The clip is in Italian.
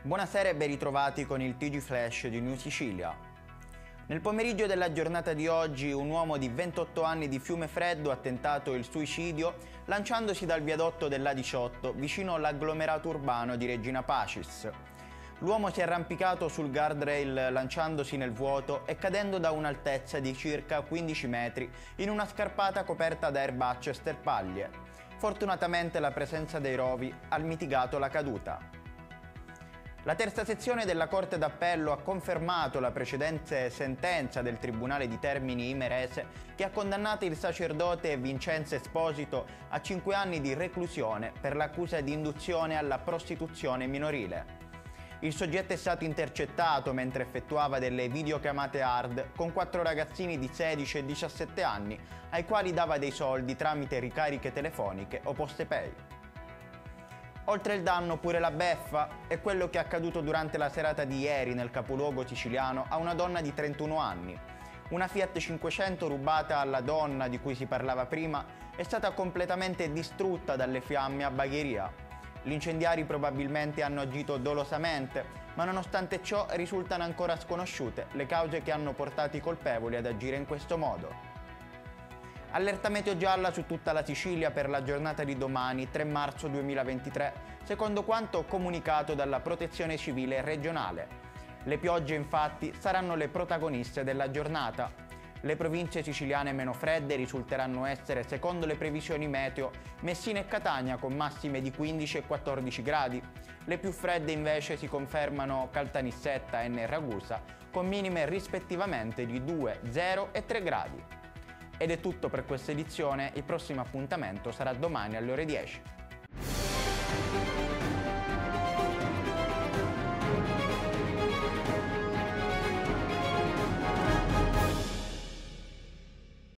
Buonasera e ben ritrovati con il TG Flash di New Sicilia. Nel pomeriggio della giornata di oggi un uomo di 28 anni di Fiumefreddo ha tentato il suicidio lanciandosi dal viadotto dell'A18 vicino all'agglomerato urbano di Regina Pacis. L'uomo si è arrampicato sul guardrail lanciandosi nel vuoto e cadendo da un'altezza di circa 15 metri in una scarpata coperta da erbacce e sterpaglie. Fortunatamente la presenza dei rovi ha mitigato la caduta. La terza sezione della Corte d'Appello ha confermato la precedente sentenza del Tribunale di Termini Imerese che ha condannato il sacerdote Vincenzo Esposito a 5 anni di reclusione per l'accusa di induzione alla prostituzione minorile. Il soggetto è stato intercettato mentre effettuava delle videochiamate hard con 4 ragazzini di 16 e 17 anni ai quali dava dei soldi tramite ricariche telefoniche o poste pay. Oltre il danno pure la beffa è quello che è accaduto durante la serata di ieri nel capoluogo siciliano a una donna di 31 anni. Una Fiat 500 rubata alla donna di cui si parlava prima è stata completamente distrutta dalle fiamme a Bagheria. Gli incendiari probabilmente hanno agito dolosamente, ma nonostante ciò risultano ancora sconosciute le cause che hanno portato i colpevoli ad agire in questo modo. Allerta meteo gialla su tutta la Sicilia per la giornata di domani, 3 marzo 2023, secondo quanto comunicato dalla Protezione Civile regionale. Le piogge infatti saranno le protagoniste della giornata. Le province siciliane meno fredde risulteranno essere, secondo le previsioni meteo, Messina e Catania con massime di 15 e 14 gradi. Le più fredde invece si confermano Caltanissetta, Enna e Ragusa, con minime rispettivamente di 2, 0 e 3 gradi. Ed è tutto per questa edizione, il prossimo appuntamento sarà domani alle ore 10.